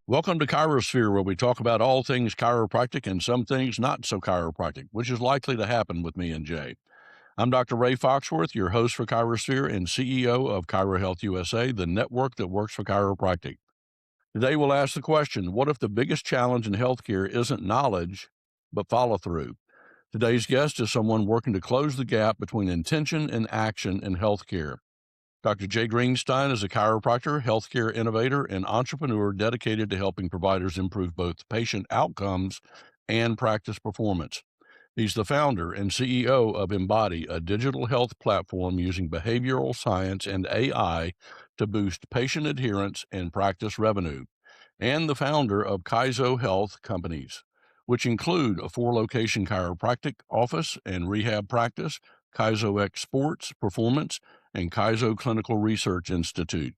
Welcome to Chirosphere, where we talk about all things chiropractic and some things not so chiropractic, which is likely to happen with me and Jay. I'm Dr. Ray Foxworth, your host for Chirosphere and CEO of Chiro Health USA, the network that works for chiropractic. Today, we'll ask the question, what if the biggest challenge in healthcare isn't knowledge, but follow through? Today's guest is someone working to close the gap between intention and action in healthcare. Dr. Jay Greenstein is a chiropractor, healthcare innovator, and entrepreneur dedicated to helping providers improve both patient outcomes and practice performance. He's the founder and CEO of Embody, a digital health platform using behavioral science and AI to boost patient adherence and practice revenue, and the founder of Kaizo Health Companies, which include a 4 location chiropractic office and rehab practice, Kaizo X Sports Performance, and Kaizo Clinical Research Institute.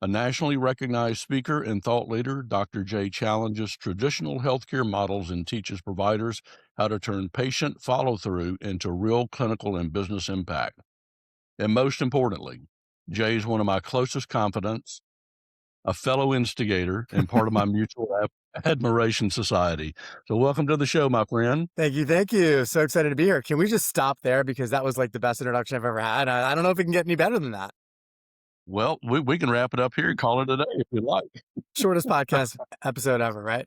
A nationally recognized speaker and thought leader, Dr. J challenges traditional healthcare models and teaches providers how to turn patient follow through into real clinical and business impact. And most importantly, Jay is one of my closest confidants, a fellow instigator, and part of my mutual admiration society. So, welcome to the show, my friend. Thank you. Thank you. So excited to be here. Can we just stop there? Because that was like the best introduction I've ever had. I don't know if it can get any better than that. Well, we can wrap it up here and call it a day if you like. Shortest podcast episode ever, right?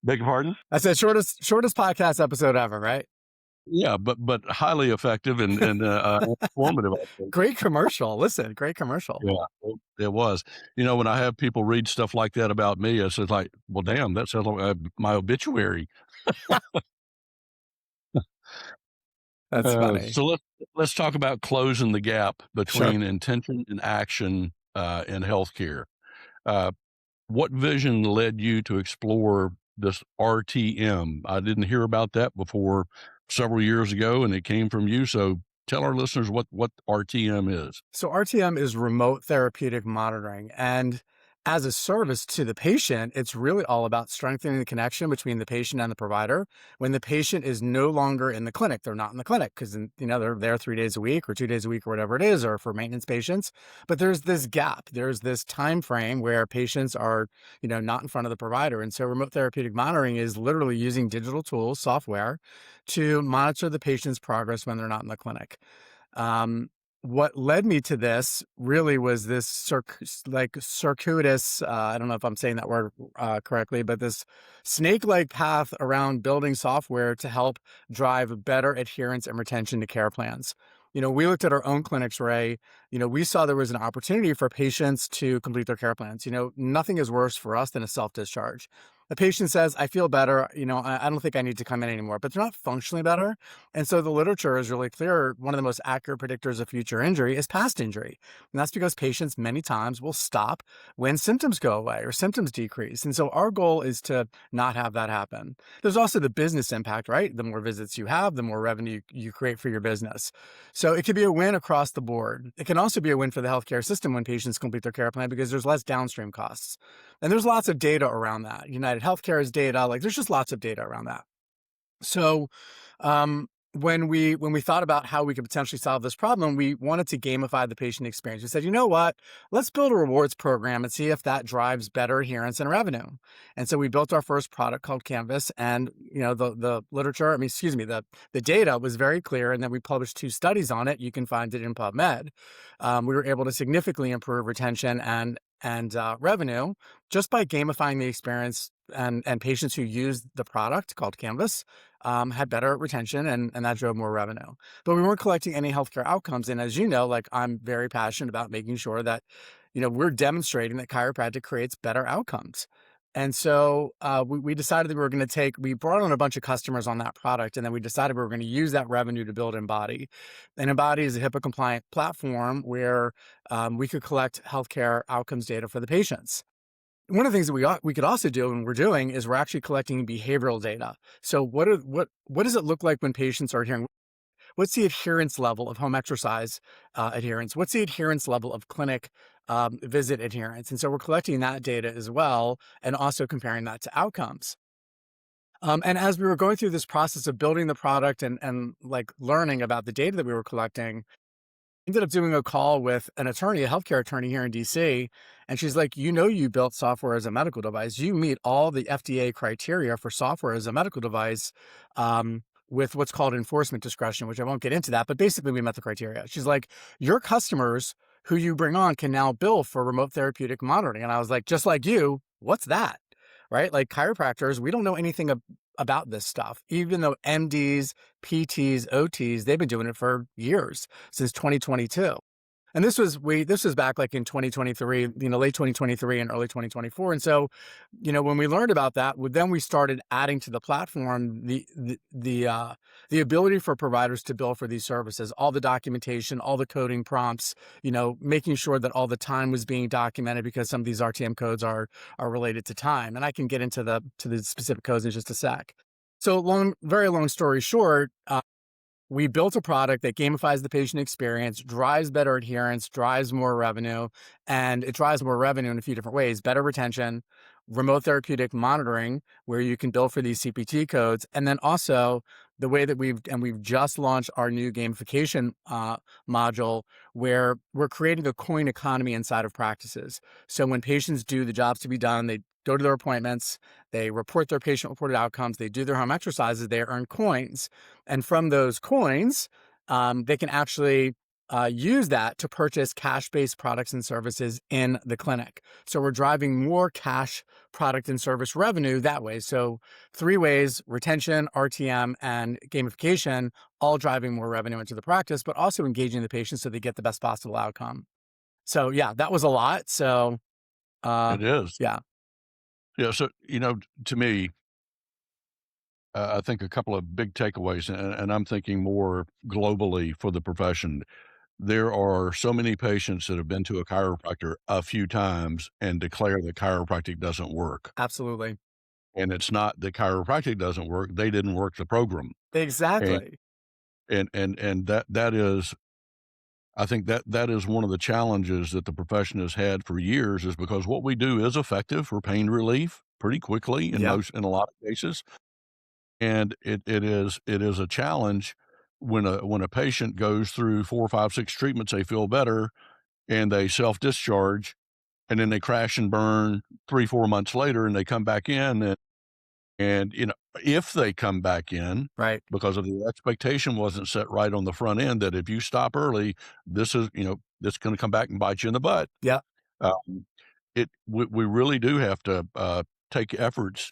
Beg your pardon? I said shortest podcast episode ever, right? Yeah, but highly effective and informative, I think. Great commercial. Listen, great commercial. Yeah, it was. You know, when I have people read stuff like that about me, it's just like, well, damn, that sounds like my obituary. That's funny. So let's talk about closing the gap Sure. between intention and action in healthcare. Uh, what vision led you to explore this RTM? I didn't hear about that before several years ago, and it came from you. So tell our listeners what RTM is. So RTM is remote therapeutic monitoring. And as a service to the patient, it's really all about strengthening the connection between the patient and the provider. When the patient is no longer in the clinic, they're not in the clinic because they're there 3 days a week or 2 days a week or whatever it is, or for maintenance patients. But there's this gap. There's this time frame where patients are, not in front of the provider. And so remote therapeutic monitoring is literally using digital tools, software, to monitor the patient's progress when they're not in the clinic. What led me to this really was this circuitous, I don't know if I'm saying that word correctly, but this snake-like path around building software to help drive better adherence and retention to care plans. We looked at our own clinics, Ray. We saw there was an opportunity for patients to complete their care plans. Nothing is worse for us than a self-discharge. The patient says, I feel better, I don't think I need to come in anymore, but they're not functionally better. And so the literature is really clear. One of the most accurate predictors of future injury is past injury. And that's because patients many times will stop when symptoms go away or symptoms decrease. And so our goal is to not have that happen. There's also the business impact, right? The more visits you have, the more revenue you create for your business. So it could be a win across the board. It can also be a win for the healthcare system when patients complete their care plan because there's less downstream costs. And there's lots of data around that. United Healthcare's data, there's just lots of data around that. So when we thought about how we could potentially solve this problem, we wanted to gamify the patient experience. We said, you know what? Let's build a rewards program and see if that drives better adherence and revenue. And so we built our first product called Canvas, and the literature, the data was very clear. And then we published 2 studies on it. You can find it in PubMed. We were able to significantly improve retention and revenue just by gamifying the experience, and patients who used the product called Canvas had better retention, and that drove more revenue. But we weren't collecting any healthcare outcomes. And as you know, I'm very passionate about making sure that, we're demonstrating that chiropractic creates better outcomes. And so we decided that we brought on a bunch of customers on that product, and then we decided we were going to use that revenue to build Embody. And Embody is a HIPAA compliant platform where we could collect healthcare outcomes data for the patients. One of the things that we could also do, and we're doing, is we're actually collecting behavioral data. So what does it look like when patients are adhering? What's the adherence level of home exercise adherence? What's the adherence level of clinic visit adherence? And so we're collecting that data as well, and also comparing that to outcomes. And as we were going through this process of building the product and learning about the data that we were collecting, Ended up doing a call with an attorney, a healthcare attorney here in DC, and she's like, "You know, you built software as a medical device. You meet all the FDA criteria for software as a medical device, with what's called enforcement discretion," which I won't get into that, but basically we met the criteria. She's like, "Your customers who you bring on can now bill for remote therapeutic monitoring." And I was like, "Just like you, what's that?" Right? Like chiropractors, we don't know anything about this stuff, even though MDs, PTs, OTs, they've been doing it for years, since 2022. And this was back like in 2023, late 2023 and early 2024. And so, when we learned about that, then we started adding to the platform the ability for providers to bill for these services, all the documentation, all the coding prompts, making sure that all the time was being documented, because some of these RTM codes are related to time. And I can get into the specific codes in just a sec. So very long story short, we built a product that gamifies the patient experience, drives better adherence, drives more revenue, and it drives more revenue in a few different ways: better retention, remote therapeutic monitoring, where you can bill for these CPT codes, and then also the way that we've just launched our new gamification module, where we're creating a coin economy inside of practices. So when patients do the jobs to be done, they go to their appointments, they report their patient reported outcomes, they do their home exercises, they earn coins. And from those coins, they can actually use that to purchase cash-based products and services in the clinic. So we're driving more cash product and service revenue that way. So three ways: retention, RTM, and gamification, all driving more revenue into the practice, but also engaging the patient so they get the best possible outcome. So yeah, that was a lot. So It is. yeah, Yeah, so, to me, I think a couple of big takeaways, and I'm thinking more globally for the profession. There are so many patients that have been to a chiropractor a few times and declare that chiropractic doesn't work. absolutely. And it's not that chiropractic doesn't work, they didn't work the program. And Exactly. that is, I think that is one of the challenges that the profession has had for years, is because what we do is effective for pain relief pretty quickly Yep. in a lot of cases. And it is a challenge when a patient goes through 4, 5, 6 treatments, they feel better, and they self-discharge, and then they crash and burn 3, 4 months later, and they come back in, and if they come back in, Right. because of the expectation wasn't set right on the front end, that if you stop early, this gonna come back and bite you in the butt. Yep. Um, we really do have to, take efforts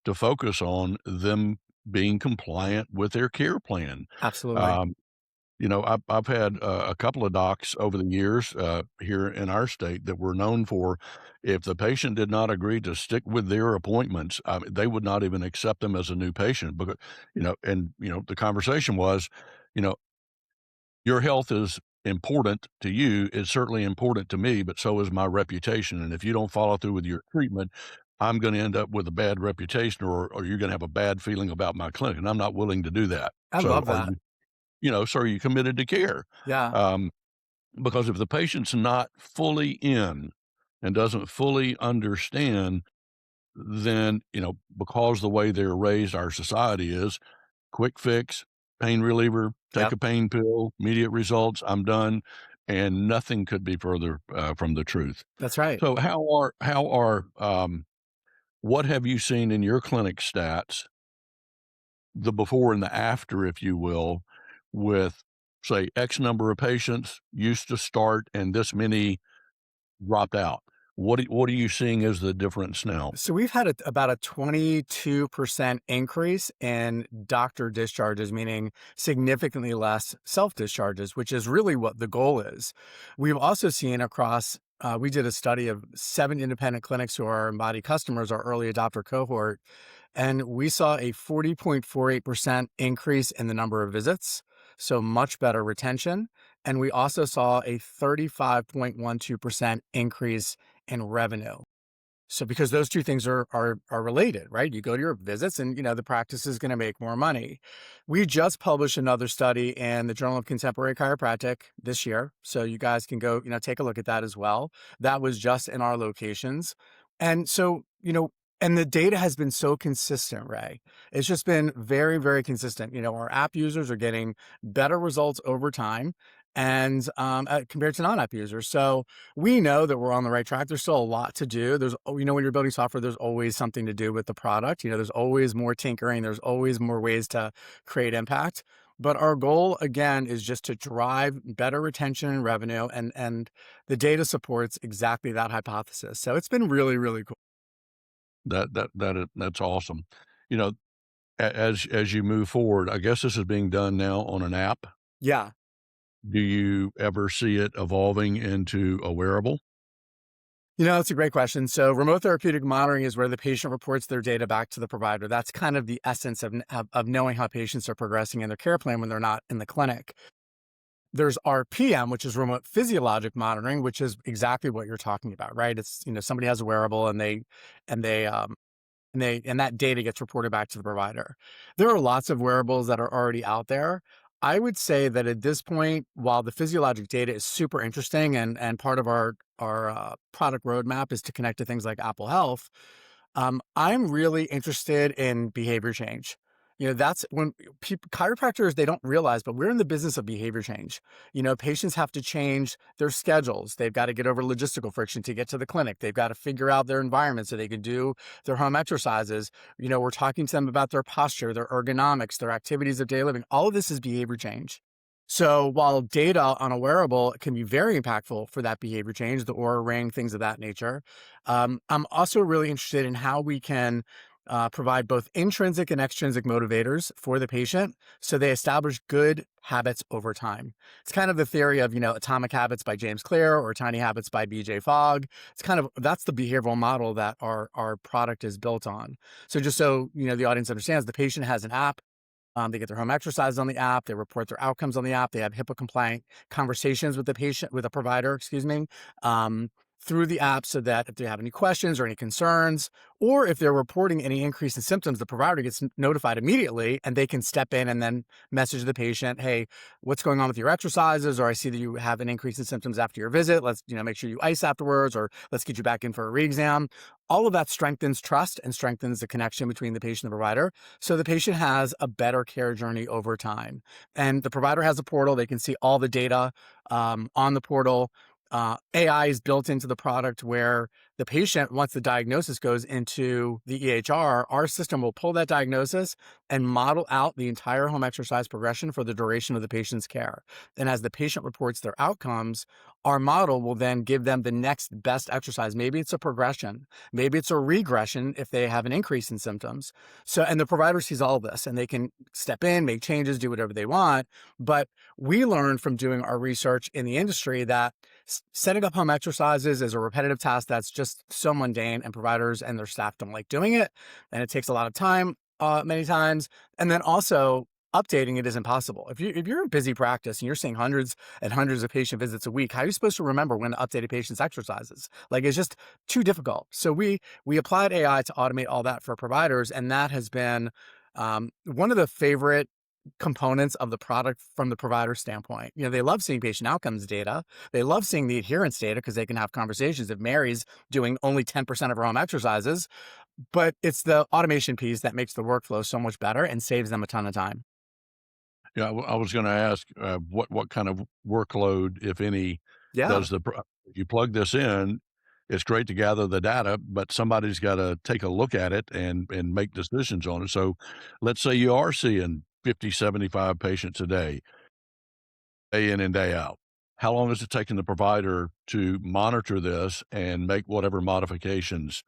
to focus on them being compliant with their care plan. Absolutely. Um, I've had a couple of docs over the years here in our state that were known for, if the patient did not agree to stick with their appointments, they would not even accept them as a new patient. Because, the conversation was, you know, your health is important to you. It's certainly important to me, but so is my reputation. And if you don't follow through with your treatment, I'm going to end up with a bad reputation, or you're going to have a bad feeling about my clinic. And I'm not willing to do that. I So love that. so are you committed to care? Yeah. Um, because if the patient's not fully in and doesn't fully understand, then, because the way they're raised, our society is quick fix, pain reliever, take Yep. a pain pill, immediate results, I'm done, and nothing could be further from the truth. That's right. So what have you seen in your clinic stats, the before and the after, if you will, with, say, X number of patients used to start and this many dropped out? What are you seeing as the difference now? So we've had about a 22% increase in doctor discharges, meaning significantly less self discharges, which is really what the goal is. We've also seen across, we did a study of 7 independent clinics who are our Embody customers, our early adopter cohort, and we saw a 40.48% increase in the number of visits. So much better retention. And we also saw a 35.12% increase in revenue. So because those two things are related, right? You go to your visits and the practice is going to make more money. We just published another study in the Journal of Contemporary Chiropractic this year. So you guys can go, take a look at that as well. That was just in our locations. And so, and the data has been so consistent, Ray. It's just been very, very consistent. Our app users are getting better results over time. and compared to non-app users. So we know that we're on the right track. There's still a lot to do. When you're building software, there's always something to do with the product. There's always more tinkering. There's always more ways to create impact. But our goal, again, is just to drive better retention and revenue, and the data supports exactly that hypothesis. So it's been really, really cool. That's awesome. You know, as you move forward, I guess this is being done now on an app. Yeah. Do you ever see it evolving into a wearable? That's a great question. So remote therapeutic monitoring is where the patient reports their data back to the provider. That's kind of the essence of knowing how patients are progressing in their care plan when they're not in the clinic. There's RPM, which is remote physiologic monitoring, which is exactly what you're talking about, right? It's, somebody has a wearable and they and that data gets reported back to the provider. There are lots of wearables that are already out there. I would say that at this point, while the physiologic data is super interesting and part of our product roadmap is to connect to things like Apple Health, I'm really interested in behavior change. That's when chiropractors, they don't realize, but we're in the business of behavior change. Patients have to change their schedules. They've got to get over logistical friction to get to the clinic. They've got to figure out their environment so they can do their home exercises. We're talking to them about their posture, their ergonomics, their activities of daily living. All of this is behavior change. So while data on a wearable can be very impactful for that behavior change, the Aura Ring, things of that nature, I'm also really interested in how we can provide both intrinsic and extrinsic motivators for the patient so they establish good habits over time. It's kind of the theory of, Atomic Habits by James Clear or Tiny Habits by BJ Fogg. That's the behavioral model that our product is built on. So just so, the audience understands, the patient has an app. They get their home exercises on the app. They report their outcomes on the app. They have HIPAA compliant conversations with the provider, through the app, so that if they have any questions or any concerns, or if they're reporting any increase in symptoms, the provider gets notified immediately and they can step in and then message the patient, hey, what's going on with your exercises? Or I see that you have an increase in symptoms after your visit. Let's, make sure you ice afterwards, or let's get you back in for a re-exam. All of that strengthens trust and strengthens the connection between the patient and the provider. So the patient has a better care journey over time. And the provider has a portal. They can see all the data on the portal. AI is built into the product where the patient, once the diagnosis goes into the EHR, our system will pull that diagnosis and model out the entire home exercise progression for the duration of the patient's care. And as the patient reports their outcomes, our model will then give them the next best exercise. Maybe it's a progression. Maybe it's a regression if they have an increase in symptoms. And the provider sees all of this and they can step in, make changes, do whatever they want. But we learned from doing our research in the industry that setting up home exercises is a repetitive task that's just so mundane, and providers and their staff don't like doing it. And it takes a lot of time many times. And then also, updating it is impossible. If you're in busy practice and you're seeing hundreds and hundreds of patient visits a week, how are you supposed to remember when to update a patient's exercises? Like, it's just too difficult. So we applied AI to automate all that for providers, and that has been one of the favorite components of the product from the provider standpoint. They love seeing patient outcomes data. They love seeing the adherence data because they can have conversations. If Mary's doing only 10% of her home exercises, but it's the automation piece that makes the workflow so much better and saves them a ton of time. Yeah, I was gonna ask, what kind of workload, if any, Yeah. does if you plug this in, it's great to gather the data, but somebody's gotta take a look at it and make decisions on it. So, let's say you are seeing 50, 75 patients a day in and day out. How long is it taking the provider to monitor this and make whatever modifications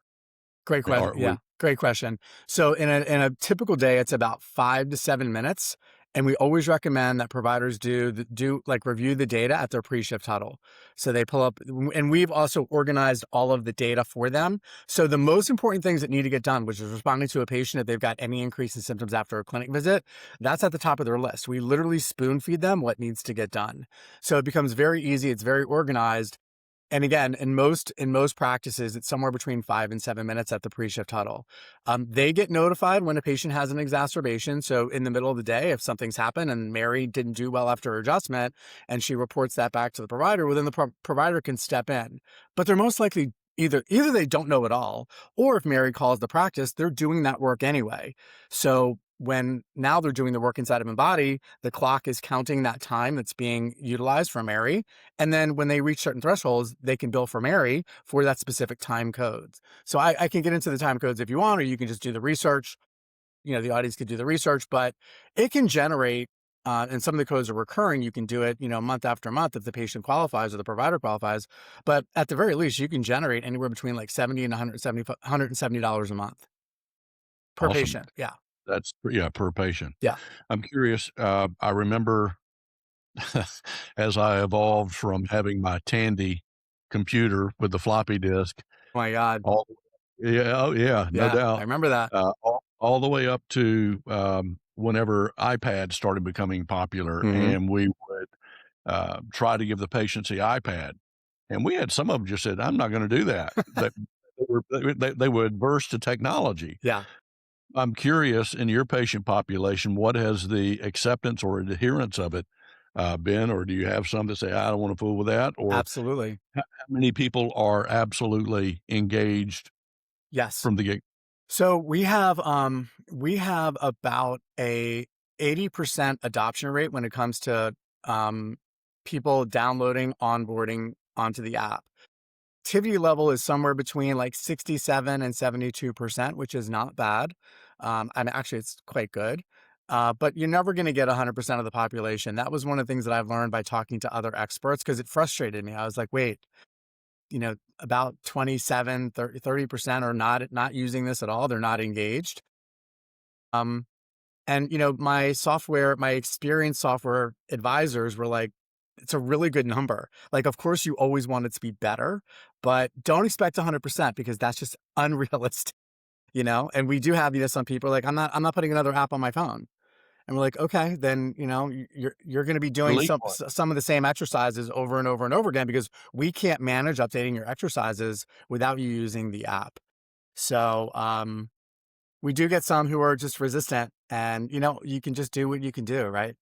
Great question. are we Yeah, great question. So in a typical day, it's about 5 to 7 minutes, and we always recommend that providers review the data at their pre-shift huddle. So they pull up, and we've also organized all of the data for them. So the most important things that need to get done, which is responding to a patient if they've got any increase in symptoms after a clinic visit, that's at the top of their list. We literally spoon feed them what needs to get done. So it becomes very easy. It's very organized. And again, in most practices, it's somewhere between 5 and 7 minutes at the pre-shift huddle. They get notified when a patient has an exacerbation. So in the middle of the day, if something's happened and Mary didn't do well after her adjustment, and she reports that back to the provider, well, then the provider can step in. But they're most likely either they don't know at all, or if Mary calls the practice, they're doing that work anyway. So when now they're doing the work inside of my body, the clock is counting that time that's being utilized for Mary. And then when they reach certain thresholds, they can bill for Mary for that specific time codes. So I can get into the time codes if you want, or you can just do the research. The audience could do the research, but it can generate, and some of the codes are recurring. You can do it, month after month if the patient qualifies or the provider qualifies. But at the very least, you can generate anywhere between like 70 and $170 a month per Awesome. patient. Yeah. That's yeah, per patient. Yeah. I'm curious, I remember as I evolved from having my Tandy computer with the floppy disk Oh my God. all yeah, oh, yeah, no Yeah. I doubt, remember that. all the way up to, whenever iPads started becoming popular, Hmm. and we would, try to give the patients the iPad, and we had some of them just said, "I'm not gonna do that." That they were adverse to technology. Yeah. I'm curious, in your patient population, what has the acceptance or adherence of it, been? Or do you have some that say, "I don't wanna fool with that," or Absolutely. how many people are absolutely engaged Yes. from the get? So we have about a 80% adoption rate when it comes to um, people downloading, onboarding onto the app. Activity level is somewhere between like 67 and 72%, which is not bad. And actually, it's quite good. But you're never going to get 100% of the population. That was one of the things that I've learned by talking to other experts because it frustrated me. I was like, wait, about 27, 30% are not using this at all. They're not engaged. Um, and my experienced software advisors were like, it's a really good number. Like, of course, you always want it to be better, but don't expect 100% because that's just unrealistic, And we do have, some people are like, I'm not putting another app on my phone. And we're like, okay, then you're going to be doing Delete some one. some of the same exercises over and over and over again because we can't manage updating your exercises without you using the app. So we do get some who are just resistant, and you can just do what you can do, right?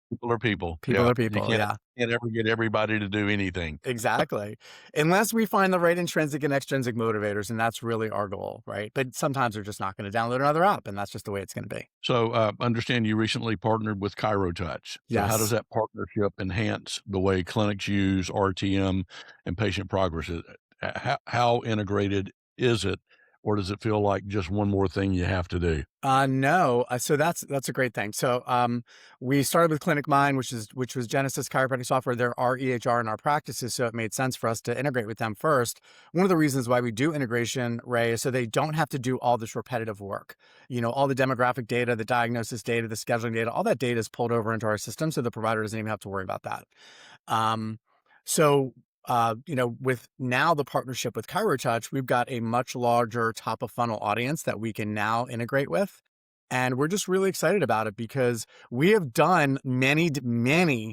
People are people. People Yeah, are you people, can't yeah. can't ever get everybody to do anything. Exactly. Unless we find the right intrinsic and extrinsic motivators, and that's really our goal, right? But sometimes they're just not going to download another app, and that's just the way it's going to be. So, understand you recently partnered with ChiroTouch. So how does Yes. that partnership enhance the way clinics use RTM and patient progress? How integrated is it, or does it feel like just one more thing you have to do? No. So that's a great thing. So we started with Clinic Mind, which was Genesis chiropractic software. There are EHR in our practices, so it made sense for us to integrate with them first. One of the reasons why we do integration, Ray, is so they don't have to do all this repetitive work. All the demographic data, the diagnosis data, the scheduling data, all that data is pulled over into our system, so the provider doesn't even have to worry about that. Um, so with now the partnership with ChiroTouch, we've got a much larger top of funnel audience that we can now integrate with. And we're just really excited about it because we have done many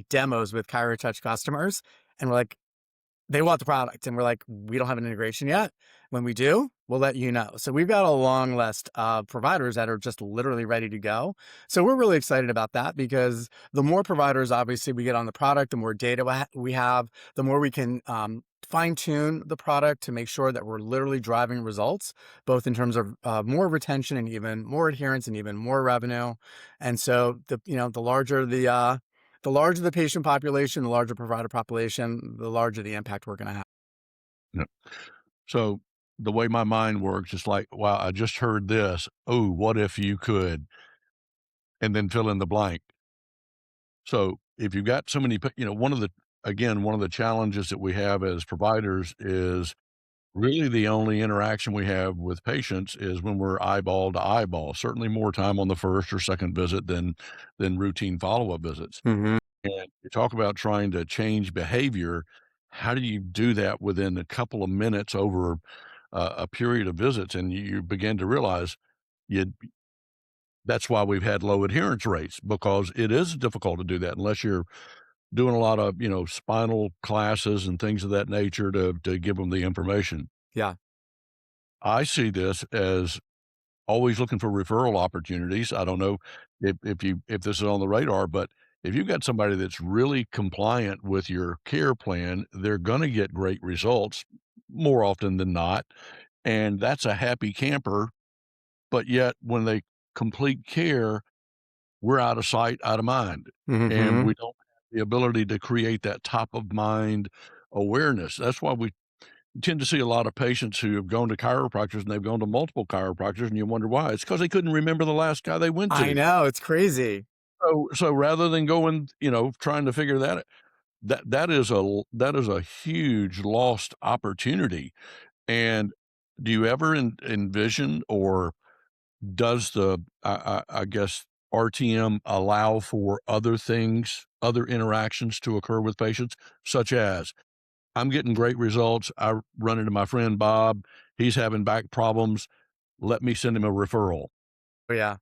demos with ChiroTouch customers. And we're like, they want the product, and we're like, we don't have an integration yet. When we do, we'll let you know. So we've got a long list of providers that are just literally ready to go. So we're really excited about that because the more providers, obviously, we get on the product, the more data we have, the more we can fine tune the product to make sure that we're literally driving results, both in terms of more retention and even more adherence and even more revenue. And so the larger the patient population, the larger provider population, the larger the impact we're going to have. No. So the way my mind works, it's like, wow, I just heard this. Oh, what if you could, and then fill in the blank. So if you've got so many, one of the challenges that we have as providers is really the only interaction we have with patients is when we're eyeball to eyeball. Certainly more time on the first or second visit than routine follow up visits. Hmm. And you talk about trying to change behavior. How do you do that within a couple of minutes over a period of visits? And you begin to realize you that's why we've had low adherence rates because it is difficult to do that unless you're doing a lot of, spinal classes and things of that nature to give them the information. Yeah. I see this as always looking for referral opportunities. I don't know if this is on the radar, but if you've got somebody that's really compliant with your care plan, they're gonna get great results more often than not, and that's a happy camper, but yet when they complete care, we're out of sight, out of mind, and Mhm. we don't have the ability to create that top of mind awareness. That's why we tend to see a lot of patients who have gone to chiropractors, and they've gone to multiple chiropractors, and you wonder why. It's because they couldn't remember the last guy they went I to. know, it's crazy. So rather than going, trying to figure that is a huge lost opportunity. And do you ever envision, or does I guess, RTM allow for other things, other interactions to occur with patients, such as, "I'm getting great results. I run into my friend Bob. He's having back problems. Let me send him a referral." Oh, yeah.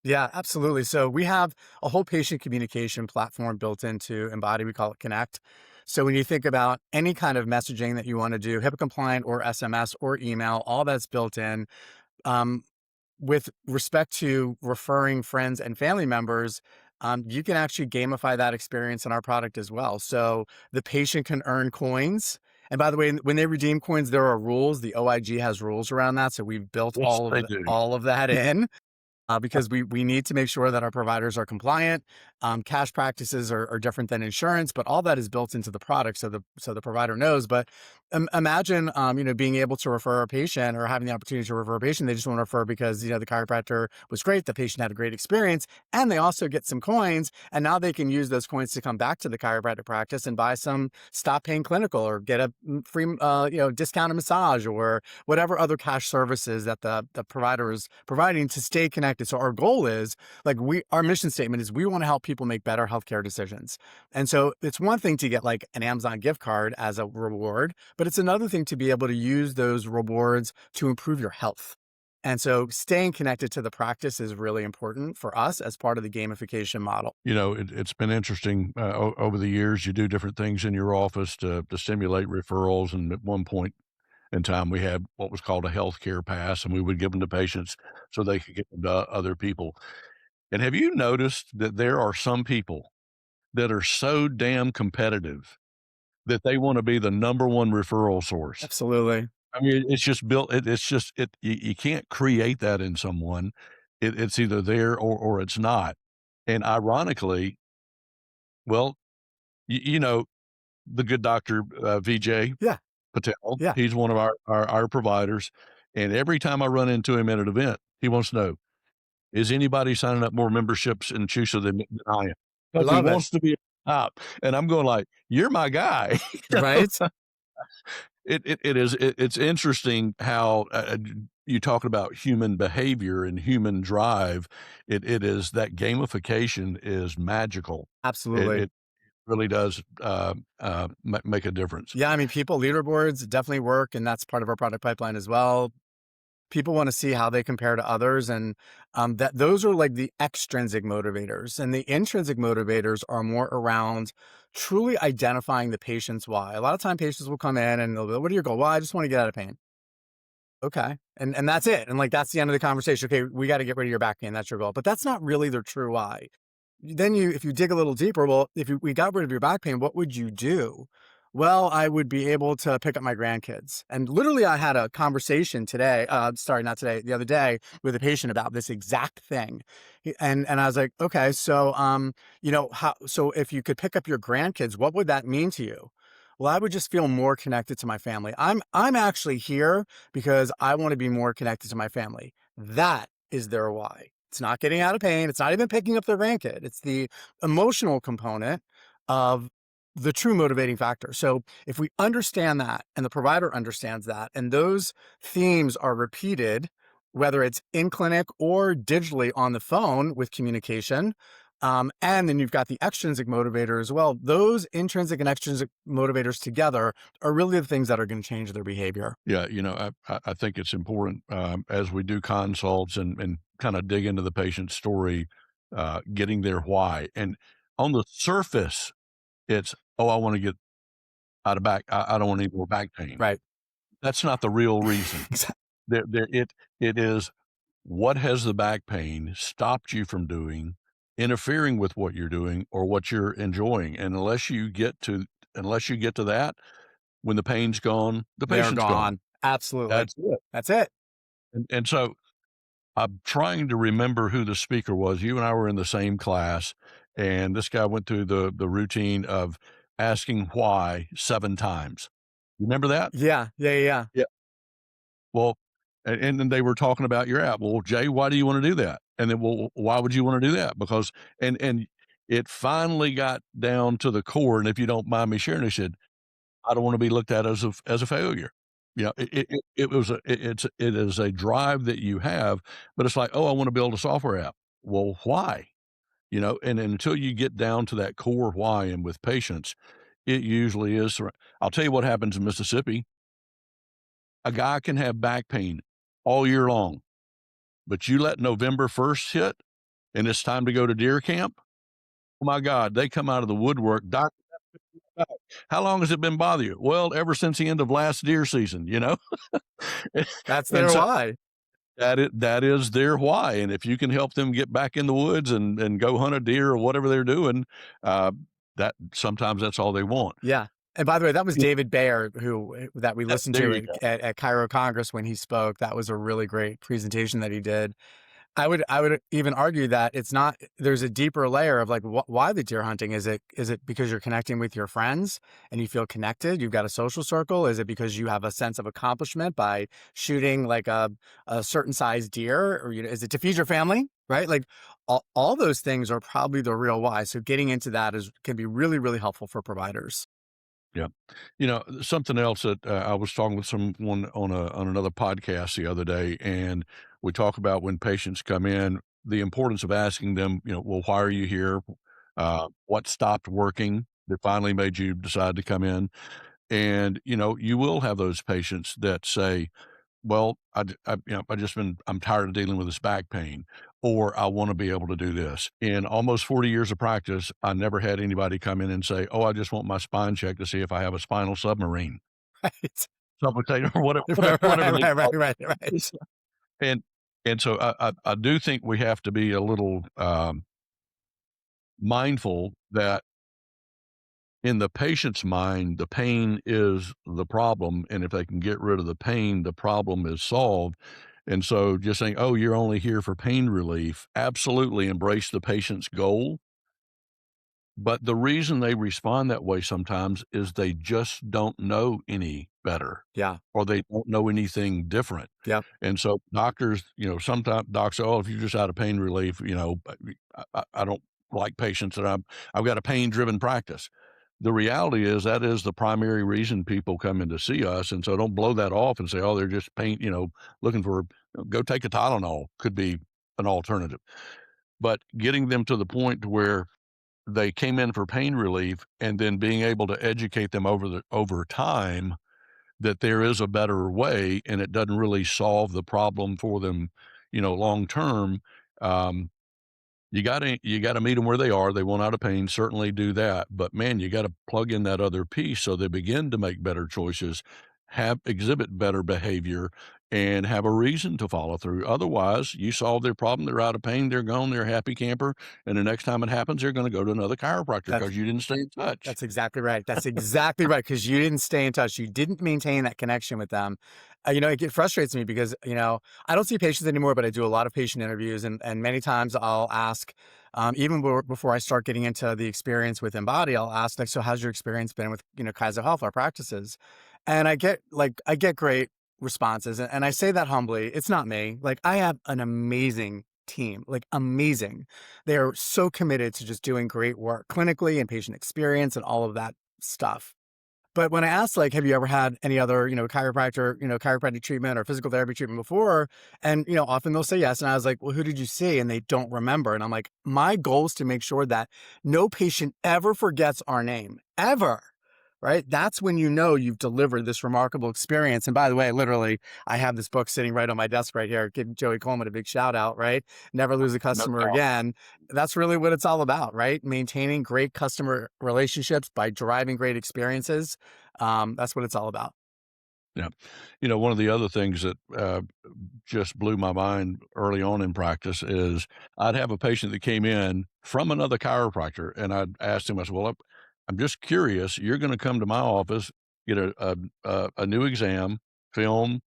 Yeah, absolutely. So we have a whole patient communication platform built into Embody. We call it Connect. So when you think about any kind of messaging that you want to do, HIPAA compliant or SMS or email, all that's built in. Um, with respect to referring friends and family members, you can actually gamify that experience in our product as well. So the patient can earn coins. And by the way, when they redeem coins, there are rules. The OIG has rules around that. So we've built Yes, they do. all of that in. Because we need to make sure that our providers are compliant. Cash practices are different than insurance, but all that is built into the product, so the provider knows. But imagine being able to refer a patient or having the opportunity to refer a patient. They just want to refer because the chiropractor was great, the patient had a great experience, and they also get some coins, and now they can use those coins to come back to the chiropractic practice and buy some stop pain clinical or get a free discounted massage or whatever other cash services that the provider is providing to stay connected. So our goal is our mission statement is we want to help people make better healthcare decisions. And so it's one thing to get like an Amazon gift card as a reward, but it's another thing to be able to use those rewards to improve your health. And so staying connected to the practice is really important for us as part of the gamification model. It's been interesting, over the years. You do different things in your office to stimulate referrals, and at one point in time, we had what was called a healthcare pass, and we would give them to patients so they could get them to other people. And have you noticed that there are some people that are so damn competitive that they wanna be the number one referral source? Absolutely. I mean, it's just built it's just you can't create that in someone. It's either there or it's not. And ironically, well, you know, the good doctor, VJ Yeah. Patel, Yeah. he's one of our providers, and every time I run into him at an event, he wants to know, "Is anybody signing up more memberships in CHUSA than I am?" I 'Cause he love it. wants to be at the top, and I'm going like, "You're my guy." You know? Right. It's interesting how, you talk about human behavior and human drive. It is that gamification is magical. Absolutely. It really does, make a difference. Yeah, I mean, people leaderboards definitely work, and that's part of our product pipeline as well. People want to see how they compare to others, and that those are like the extrinsic motivators, and the intrinsic motivators are more around truly identifying the patient's why. A lot of time, patients will come in and they'll be, "What are your goal?" "Well, I just want to get out of pain." Okay. And that's it. And like that's the end of the conversation. Okay, we got to get rid of your back pain. That's your goal. But that's not really their true why. Then if you dig a little deeper, well, we got rid of your back pain, what would you do? Well, I would be able to pick up my grandkids. And literally I had a conversation today, sorry, not today, the other day with a patient about this exact thing. And I was like, okay, so so if you could pick up your grandkids, what would that mean to you? Well, I would just feel more connected to my family. I'm actually here because I want to be more connected to my family. That is their why. It's not getting out of pain. It's not even picking up their grandkid. It's the emotional component of the true motivating factor. So if we understand that and the provider understands that, and those themes are repeated, whether it's in clinic or digitally on the phone with communication, and then you've got the extrinsic motivator as well. Those intrinsic and extrinsic motivators together are really the things that are going to change their behavior. Yeah, I think it's important, as we do consults and kinda dig into the patient's story, getting their why. And on the surface, it's, "Oh, I wanna get I don't want any more back pain." Right. That's not the real reason. Exactly. It is, what has the back pain stopped you from doing, interfering with what you're doing or what you're enjoying? And unless you get to that, when the pain's gone, the They're patient's gone. gone. Absolutely. That's it. That's it. And so I'm trying to remember who the speaker was. You and I were in the same class, and this guy went through the routine of asking why 7 times. Remember that? Yeah, yeah, yeah, yeah. Yeah. Well, and then they were talking about your app. "Well, Jay, why do you wanna do that?" And then, "Well, why would you wanna do that?" Because and it finally got down to the core, and if you don't mind me sharing, he said, "I don't wanna be looked at as a failure." You know, it was a it is a drive that you have, but it's like, "Oh, I wanna build a software app." Well, why? You know, and until you get down to that core why and with patience, it usually is I'll tell you what happens in Mississippi. A guy can have back pain all year long, but you let November 1st hit and it's time to go to deer camp. Oh my God, they come out of the woodwork. Doc, how long has it been bothering you? Well, ever since the end of last deer season, you know? That's And their so why. that is their why. And if you can help them get back in the woods and go hunt a deer or whatever they're doing, uh, that sometimes that's all they want. Yeah. And by the way, that was Yeah, David Bayer who that we listened there to you go. at Cairo Congress when he spoke. That was a really great presentation that he did. I would even argue that it's not there's a deeper layer of like why the deer hunting is it because you're connecting with your friends and you feel connected, you've got a social circle, is it because you have a sense of accomplishment by shooting like a certain size deer, or is it to feed your family, right? Like all those things are probably the real why, so getting into that is can be really really helpful for providers. Yeah. You know, something else that, I was talking with someone on another podcast the other day, and we talk about when patients come in, the importance of asking them, you know, "Well, why are you here? What stopped working that finally made you decide to come in?" And, you know, you will have those patients that say, well, you know, I'm tired of dealing with this back pain, or I want to be able to do this. In almost 40 years of practice, I never had anybody come in and say, "Oh, I just want my spine checked to see if I have a spinal submarine, Right. subluxation," or whatever, Right, whatever they right, right, call right, it. right. And so I do think we have to be a little mindful that in the patient's mind, the pain is the problem, and if they can get rid of the pain, the problem is solved. And so just saying, "Oh, you're only here for pain relief," absolutely embrace the patient's goal, but the reason they respond that way sometimes is they just don't know any better, Yeah. or they don't know anything different. Yep. And so doctors, you know, sometimes docs say, "Oh, if you're just out of pain relief, you know, but I don't like patients that I've got a pain-driven practice." The reality is that is the primary reason people come in to see us, and so don't blow that off and say, "Oh, they're just pain," you know, looking for go take a Tylenol could be an alternative. But getting them to the point to where they came in for pain relief and then being able to educate them over time that there is a better way and it doesn't really solve the problem for them, you know, long term. Um, you gotta meet them where they are. They want out of pain, certainly do that, but man, you gotta plug in that other piece so they begin to make better choices, have exhibit better behavior, and have a reason to follow through. Otherwise, you solve their problem, they're out of pain, they're gone, they're a happy camper, and the next time it happens, they're gonna go to another chiropractor That's because you didn't stay in touch. That's exactly right. That's exactly right, because you didn't stay in touch. You didn't maintain that connection with them. It frustrates me because, I don't see patients anymore, but I do a lot of patient interviews, and many times I'll ask, even before I start getting into the experience with Embody, I'll ask, like, "So how's your experience been with, Kaiser Health, our practices?" And I get great responses, and I say that humbly. It's not me. Like, I have an amazing team, like, amazing. They're so committed to just doing great work clinically and patient experience and all of that stuff. But when I asked, like, have you ever had any other, chiropractic treatment or physical therapy treatment before? And, often they'll say yes. And I was like, well, who did you see? And they don't remember. And I'm like, my goal is to make sure that no patient ever forgets our name, ever. Right. That's when you've delivered this remarkable experience. And by the way, literally, I have this book sitting right on my desk right here. Give Joey Coleman a big shout out, right? Never lose a No customer doubt. again. That's really what it's all about, right? Maintaining great customer relationships by driving great experiences. That's what it's all about. Yeah. You know, one of the other things that, just blew my mind early on in practice is I'd have a patient that came in from another chiropractor, and I'd asked him, I said, "Well, I'm just curious, you're gonna come to my office, get a new exam, film,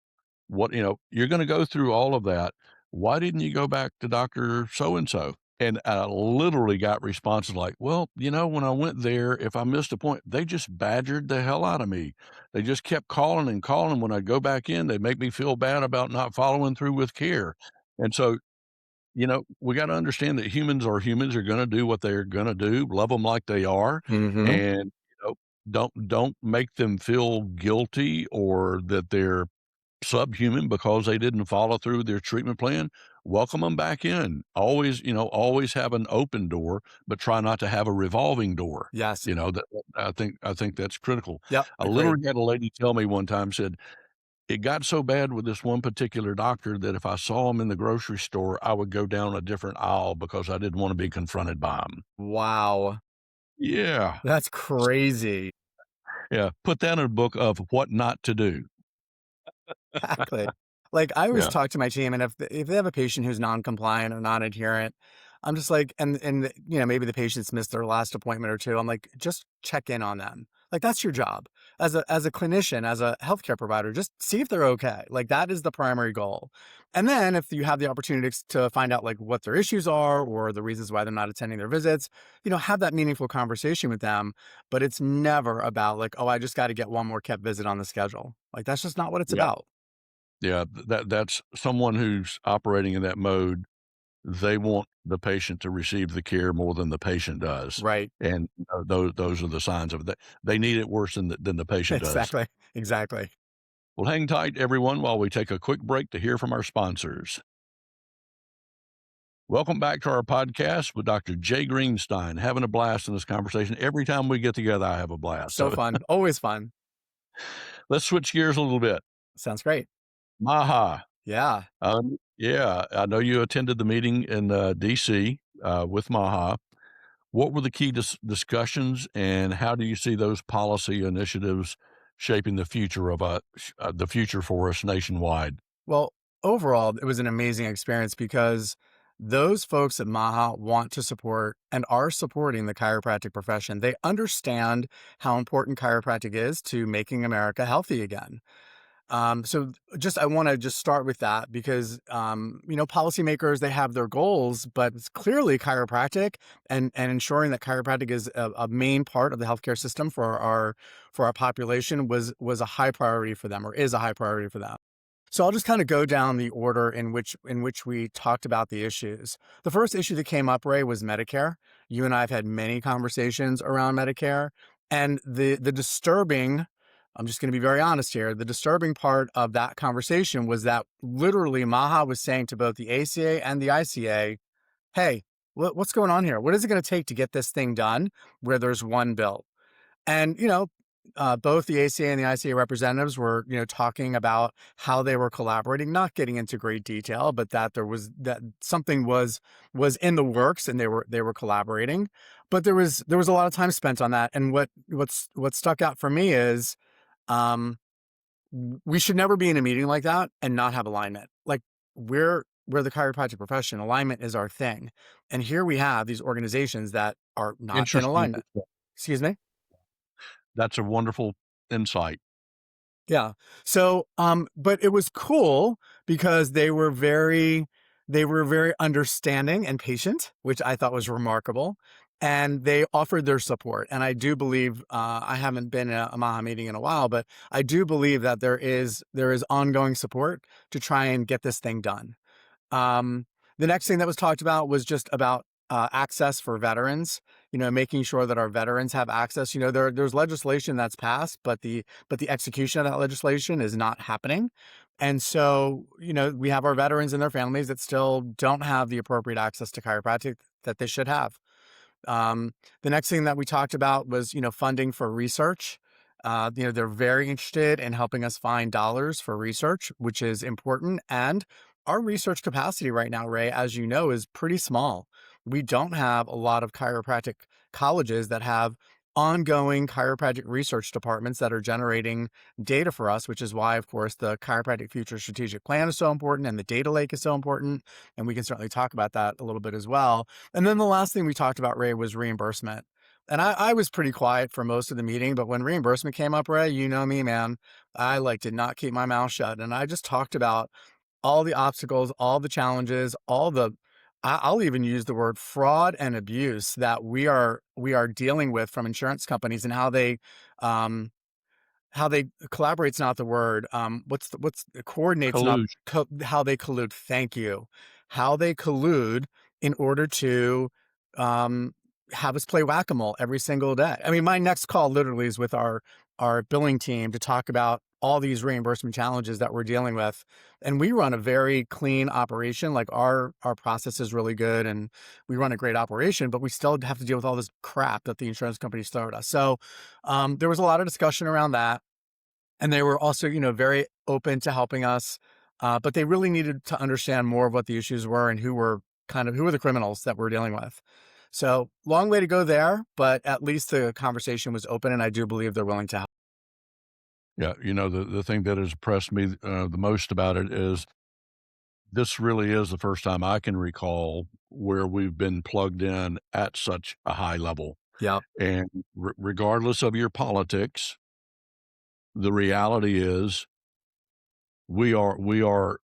what," you're gonna go through all of that. why didn't you go back to Dr. So and so? And I literally got responses like, well, when I went there, if I missed a point, they just badgered the hell out of me. They just kept calling and calling. When I go back in, they make me feel bad about not following through with care. And so, we got to understand that humans are going to do what they're going to do, love them like they are. Hmm. And, don't make them feel guilty or that they're subhuman because they didn't follow through with their treatment plan. Welcome them back in. Always have an open door, but try not to have a revolving door. Yes. That I think that's critical. Yep. I Agreed. literally had a lady tell me one time, said, it got so bad with this one particular doctor that if I saw him in the grocery store, I would go down a different aisle because I didn't want to be confronted by him. Wow. Yeah. That's crazy. Yeah. Put that in a book of what not to do. Exactly. Like, I always Yeah. talk to my team, and if they have a patient who's non-compliant or non-adherent, I'm just like, maybe the patient's missed their last appointment or 2, I'm like, "Just check in on them." Like, that's your job. As a clinician, as a healthcare provider, just see if they're okay. Like, that is the primary goal. And then if you have the opportunity to find out, like, what their issues are or the reasons why they're not attending their visits, have that meaningful conversation with them, but it's never about like, "Oh, I just gotta get one more kept visit on the schedule." Like, that's just not what it's Yeah. about. Yeah. That's someone who's operating in that mode. They want the patient to receive the care more than the patient does, Right. and, those are the signs of that. They need it worse than the patient does. Exactly. Exactly. Well, hang tight, everyone, while we take a quick break to hear from our sponsors. Welcome back to our podcast with Dr. Jay Greenstein. Having a blast in this conversation. Every time we get together, I have a blast. So So fun. Always fun. let's switch gears a little bit. Sounds great. Maha. Yeah. Yeah, I know you attended the meeting in DC with Maha. What were the key discussions, and how do you see those policy initiatives shaping the future for us nationwide? Well, overall, it was an amazing experience because those folks at Maha want to support and are supporting the chiropractic profession. They understand how important chiropractic is to making America healthy again. I want to just start with that because, policymakers, they have their goals, but it's clearly chiropractic and ensuring that chiropractic is a main part of the healthcare system for our population was a high priority for them, or is a high priority for them. So I'll just kind of go down the order in which we talked about the issues. The first issue that came up, Ray, was Medicare. You and I have had many conversations around Medicare, and the disturbing, I'm just going to be very honest here, the disturbing part of that conversation was that literally Maha was saying to both the ACA and the ICA, "Hey, what's going on here? What is it going to take to get this thing done where there's one bill?" And, both the ACA and the ICA representatives were, talking about how they were collaborating, not getting into great detail, but that something was in the works and they were collaborating. But there was a lot of time spent on that. And what stuck out for me is, um, we should never be in a meeting like that and not have alignment. Like, we're the chiropractic profession. Alignment is our thing. And here we have these organizations that are not in Interesting. alignment. Excuse me? That's a wonderful insight. Yeah. So, but it was cool because they were very understanding and patient, which I thought was remarkable. And they offered their support. And I do believe, I haven't been in a Maha meeting in a while, but I do believe that there is ongoing support to try and get this thing done. Um, the next thing that was talked about was just about access for veterans. Making sure that our veterans have access. There's legislation that's passed, but the execution of that legislation is not happening. And so, we have our veterans and their families that still don't have the appropriate access to chiropractic that they should have. Um, the next thing that we talked about was, funding for research. They're very interested in helping us find dollars for research, which is important. And our research capacity right now, Ray, as you know, is pretty small. We don't have a lot of chiropractic colleges that have ongoing chiropractic research departments that are generating data for us, which is why, of course, the Chiropractic Future Strategic Plan is so important and the data lake is so important. And we can certainly talk about that a little bit as well. And then the last thing we talked about, Ray, was reimbursement. And I was pretty quiet for most of the meeting, but when reimbursement came up, Ray, you know me, man, I did not keep my mouth shut. And I just talked about all the obstacles, all the challenges, all the I'll even use the word fraud and abuse that we are dealing with from insurance companies, and um, how they collaborate's not the word, what's coordinate's not Collusion. how they collude, thank you. How they collude in order to, um, have us play whack-a-mole every single day. I mean, my next call literally is with our billing team to talk about all these reimbursement challenges that we're dealing with, and we run a very clean operation, like, our process is really good, and we run a great operation, but we still have to deal with all this crap that the insurance companies throw at us. So, there was a lot of discussion around that. And they were also, very open to helping us, but they really needed to understand more of what the issues were and who were the criminals that we're dealing with. So long way to go there, but at least the conversation was open, and I do believe they're willing to help. Yeah, the thing that has impressed me, the most about it is this really is the first time I can recall where we've been plugged in at such a high level, Yep, and regardless of your politics, the reality is we are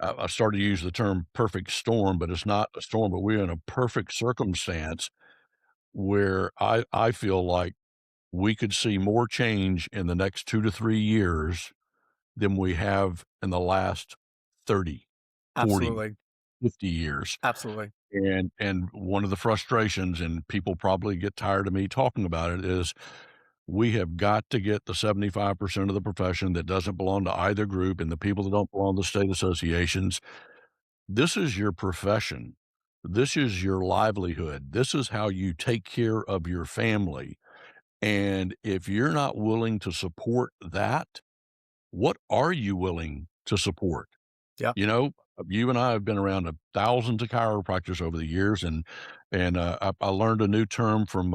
I started to use the term perfect storm, but it's not a storm, but we're in a perfect circumstance where I feel like we could see more change in the next 2 to 3 years than we have in the last 30, 40, absolutely, 50 years. absolutely. And one of the frustrations, and people probably get tired of me talking about it, is we have got to get the 75% of the profession that doesn't belong to either group and the people that don't belong to state associations. This is your profession. This is your livelihood. This is how you take care of your family. And if you're not willing to support that, what are you willing to support? Yep. You know, you and I have been around thousands of chiropractors over the years, and I learned a new term from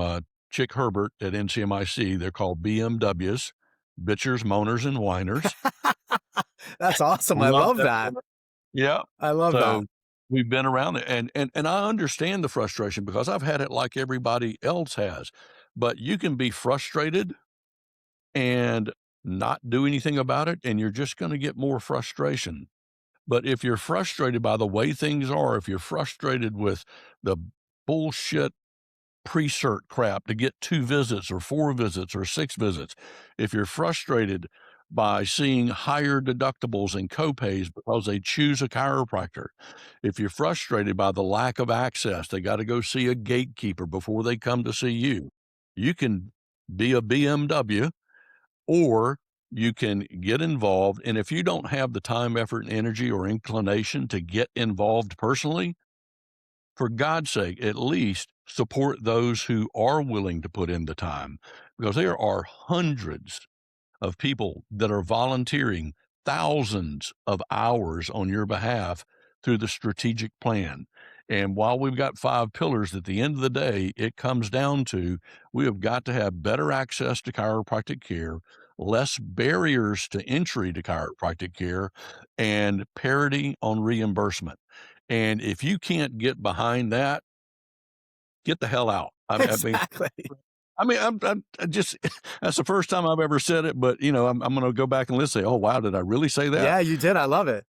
Chick Herbert at NCMIC. They're called BMWs, bitchers, moaners, and whiners. That's awesome. I Love love that that. word. Yeah. I love that. So we've been around it, and I understand the frustration because I've had it like everybody else has. But you can be frustrated and not do anything about it, and you're just going to get more frustration. But if you're frustrated by the way things are, if you're frustrated with the bullshit pre-cert crap to get 2 visits or 4 visits or 6 visits, if you're frustrated by seeing higher deductibles and copays because they choose a chiropractor, if you're frustrated by the lack of access, they gotta go see a gatekeeper before they come to see you, you can be a BMW or you can get involved. And if you don't have the time, effort, and energy or inclination to get involved personally, for God's sake, at least support those who are willing to put in the time because there are hundreds of people that are volunteering thousands of hours on your behalf through the strategic plan. And while we've got 5 pillars, at the end of the day, it comes down to we have got to have better access to chiropractic care, less barriers to entry to chiropractic care, and parity on reimbursement. And if you can't get behind that, get the hell out. I mean, Exactly. I just that's the first time I've ever said it, but, I'm gonna go back and listen, say, "Oh, wow, did I really say that?" Yeah, you did. I love it.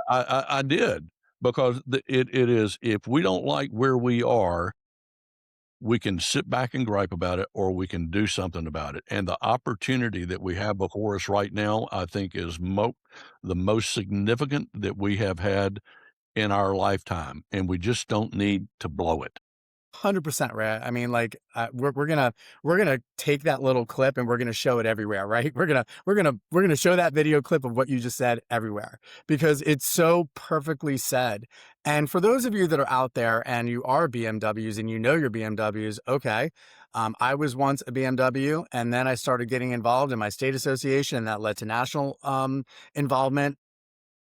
I did, because it is if we don't like where we are, we can sit back and gripe about it, or we can do something about it, and the opportunity that we have before us right now, I think, is the most significant that we have had in our lifetime, and we just don't need to blow it. 100% right. I mean, like, we're gonna take that little clip and we're gonna show it everywhere, right? We're gonna show that video clip of what you just said everywhere because it's so perfectly said. And for those of you that are out there and you are BMWs and you know your BMWs, okay. I was once a BMW, and then I started getting involved in my state association, and that led to national involvement.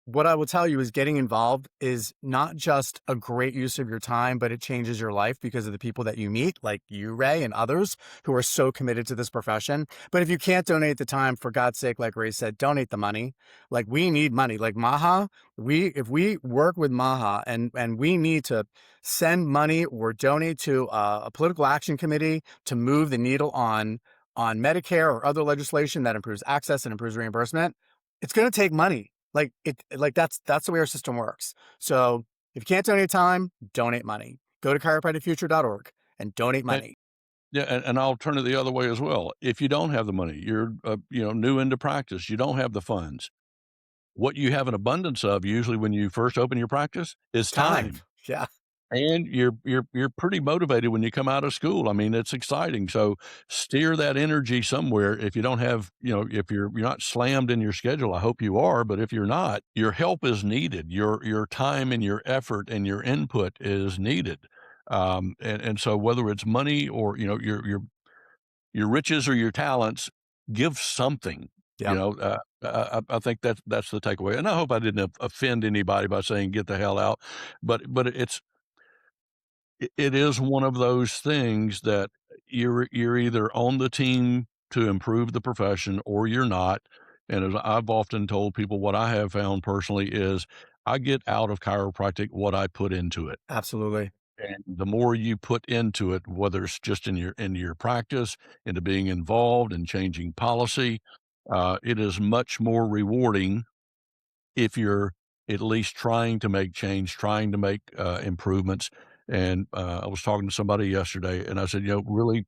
What I will tell you is getting involved is not just a great use of your time, but it changes your life because of the people that you meet, like you, Ray, and others who are so committed to this profession. But if you can't donate the time, for God's sake, like Ray said, donate the money. Like, we need money. Like Maha, if we work with Maha and we need to send money or donate to a political action committee to move the needle on Medicare or other legislation that improves access and improves reimbursement, it's going to take money. That's the way our system works. So if you can't donate time, donate money. Go to chiropracticfuture.org and donate And money. yeah, and I'll turn it the other way as well. If you don't have the money, you're, new into practice, you don't have the funds. What you have an abundance of usually when you first open your practice is Time. time. Yeah. And you're pretty motivated when you come out of school. I mean, it's exciting. So steer that energy somewhere. If you don't have, if you're not slammed in your schedule, I hope you are, but if you're not, your help is needed. Your time and your effort and your input is needed. And so whether it's money or your riches or your talents, give something. Yeah. I think that's the takeaway. And I hope I didn't offend anybody by saying get the hell out, but it is one of those things that you're either on the team to improve the profession or you're not. And as I've often told people, what I have found personally is I get out of chiropractic what I put into it. Absolutely. And the more you put into it, whether it's just in your practice, into being involved and changing policy, it is much more rewarding if you're at least trying to make change, trying to make improvements. And I was talking to somebody yesterday, and I said, really,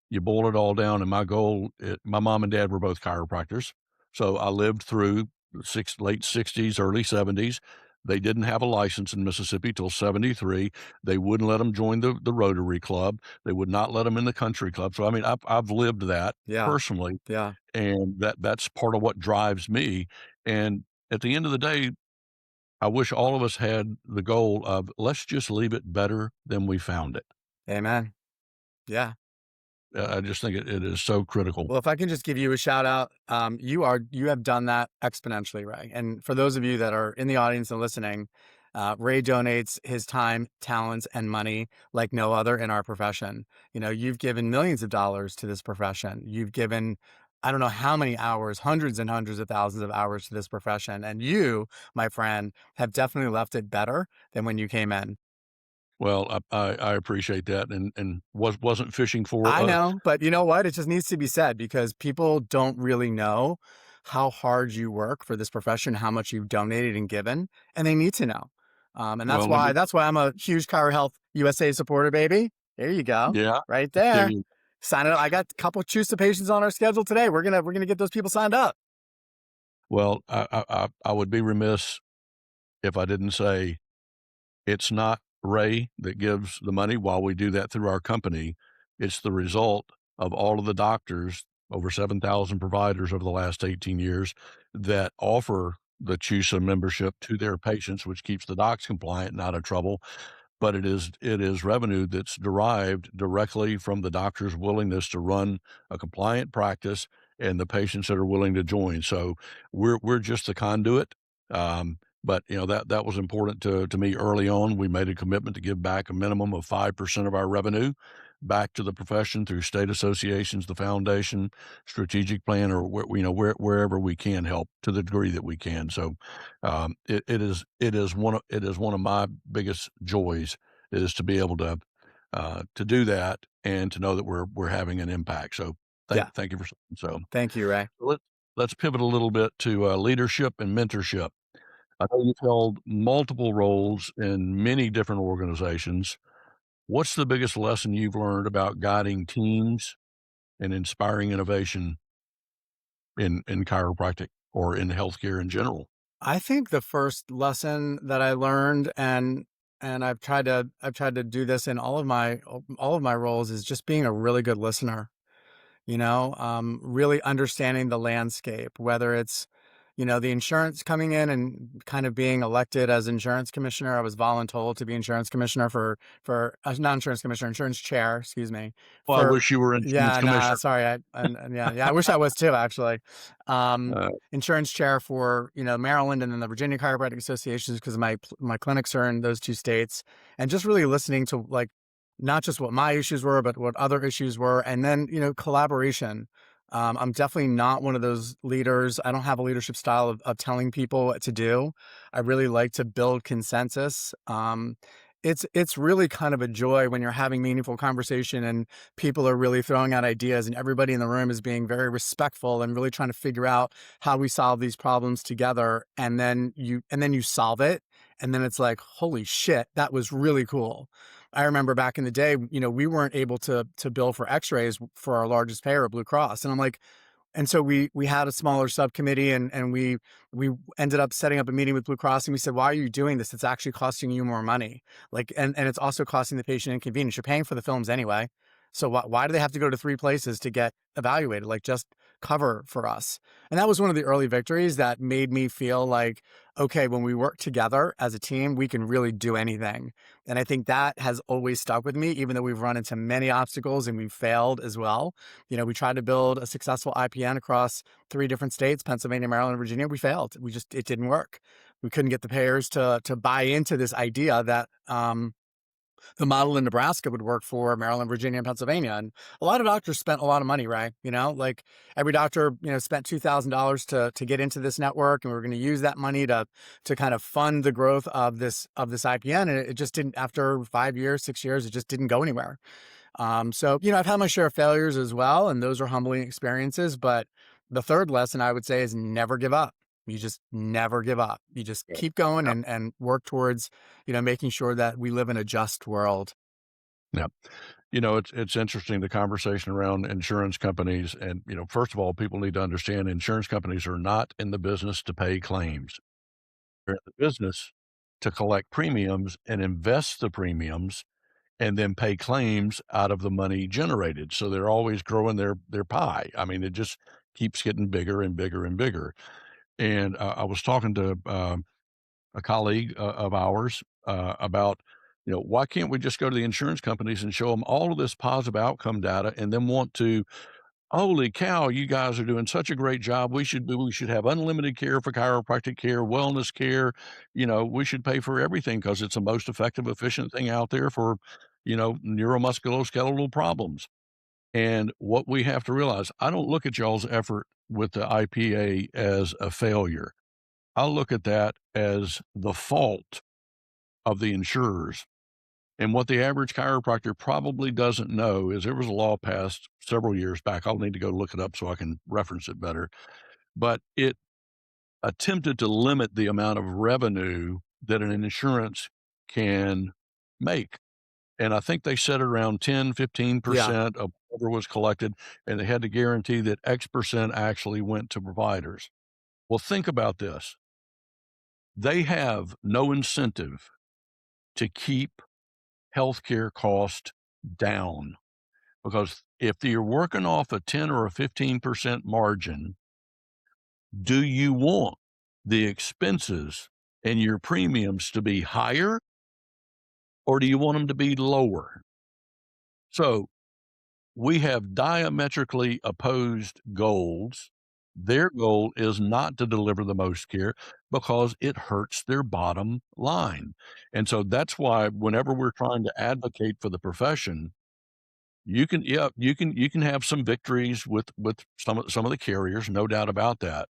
you boil it all down. And my mom and dad were both chiropractors, so I lived through late '60s, early '70s. They didn't have a license in Mississippi till '73. They wouldn't let them join the Rotary Club. They would not let them in the country club. So I mean, I've lived that Yeah. personally, Yeah. and that's part of what drives me. And at the end of the day, I wish all of us had the goal of let's just leave it better than we found it. Amen. Yeah. I just think it is so critical. Well, if I can just give you a shout out, you have done that exponentially, Ray. And for those of you that are in the audience and listening, Ray donates his time, talents, and money like no other in our profession. You've given millions of dollars to this profession. You've given, I don't know how many hours, hundreds and hundreds of thousands of hours to this profession. And you, my friend, have definitely left it better than when you came in. Well, I appreciate that, and wasn't fishing for I know, but you know what? It just needs to be said because people don't really know how hard you work for this profession, how much you've donated and given, and they need to know. And that's well. Let why me, that's why I'm a huge Chiro Health USA supporter, baby. There you go, yeah, right there there. you. Sign it up. I got a couple choose patients on our schedule today. We're gonna get those people signed up. Well, I would be remiss if I didn't say it's not Ray that gives the money while we do that through our company. It's the result of all of the doctors, over 7,000 providers over the last 18 years that offer the CHUSA membership to their patients, which keeps the docs compliant and out of trouble. But it is revenue that's derived directly from the doctor's willingness to run a compliant practice and the patients that are willing to join. So we're just the conduit. But that was important to me early on. We made a commitment to give back a minimum of 5% of our revenue back to the profession through state associations, the foundation, strategic plan, or wherever we can help to the degree that we can. So it is one of my biggest joys is to be able to do that and to know that we're having an impact. So Yeah, thank you for so thank you, Ray. let's pivot a little bit to leadership and mentorship. I know you've held multiple roles in many different organizations. What's the biggest lesson you've learned about guiding teams and inspiring innovation in chiropractic or in healthcare in general? I think the first lesson that I learned, and I've tried to do this in all of my roles, is just being a really good listener. Really understanding the landscape, whether it's, the insurance coming in and kind of being elected as insurance commissioner. I was voluntold to be insurance commissioner for not insurance commissioner, insurance chair, excuse me. Well, I For wish you were insurance Yeah, nah, commissioner. sorry. And yeah, I wish I was too, actually. Uh, Insurance chair for, Maryland and then the Virginia Chiropractic Associations because my clinics are in those two states, and just really listening to like not just what my issues were, but what other issues were. And then, collaboration. I'm definitely not one of those leaders. I don't have a leadership style of telling people what to do. I really like to build consensus. It's really kind of a joy when you're having meaningful conversation and people are really throwing out ideas and everybody in the room is being very respectful and really trying to figure out how we solve these problems together, and then you solve it, and then it's like, "Holy shit, that was really cool." I remember back in the day, we weren't able to bill for X-rays for our largest payer, Blue Cross, and I'm like, and so we had a smaller subcommittee, and we ended up setting up a meeting with Blue Cross, and we said, "Why are you doing this? It's actually costing you more money. Like, and it's also costing the patient inconvenience. You're paying for the films anyway. So why do they have to go to 3 places to get evaluated? Like, just cover for us." And that was one of the early victories that made me feel like, okay, when we work together as a team, we can really do anything. And I think that has always stuck with me, even though we've run into many obstacles and we've failed as well. We tried to build a successful IPN across 3 different states, Pennsylvania, Maryland, and Virginia. We failed. It didn't work. We couldn't get the payers to buy into this idea that, the model in Nebraska would work for Maryland, Virginia, and Pennsylvania. And a lot of doctors spent a lot of money, right? Like every doctor, spent $2,000 to get into this network, and we were going to use that money to kind of fund the growth of this IPN. And it just didn't. After 5 years, 6 years, it just didn't go anywhere. So, I've had my share of failures as well, and those are humbling experiences. But the third lesson I would say is never give up. You just never give up. You just Yeah. keep going Yeah. and work towards, making sure that we live in a just world. Yeah. It's interesting the conversation around insurance companies. And, first of all, people need to understand insurance companies are not in the business to pay claims. They're in the business to collect premiums and invest the premiums and then pay claims out of the money generated. So they're always growing their pie. I mean, it just keeps getting bigger and bigger and bigger. And I was talking to a colleague of ours about, why can't we just go to the insurance companies and show them all of this positive outcome data and then want to, holy cow, you guys are doing such a great job. We should have unlimited care for chiropractic care, wellness care. We should pay for everything because it's the most effective, efficient thing out there for, neuromusculoskeletal problems. And what we have to realize, I don't look at y'all's effort with the IPA as a failure. I look at that as the fault of the insurers. And what the average chiropractor probably doesn't know is there was a law passed several years back. I'll need to go look it up so I can reference it better. But it attempted to limit the amount of revenue that an insurance can make. And I think they set it around 10, Yeah, 15% of whatever was collected, and they had to guarantee that X percent actually went to providers. Well, think about this. They have no incentive to keep healthcare cost down because if you're working off a 10 or a 15% margin, do you want the expenses and your premiums to be higher or do you want them to be lower? So we have diametrically opposed goals. Their goal is not to deliver the most care because it hurts their bottom line. And so that's why whenever we're trying to advocate for the profession, you can have some victories with some of the carriers, no doubt about that.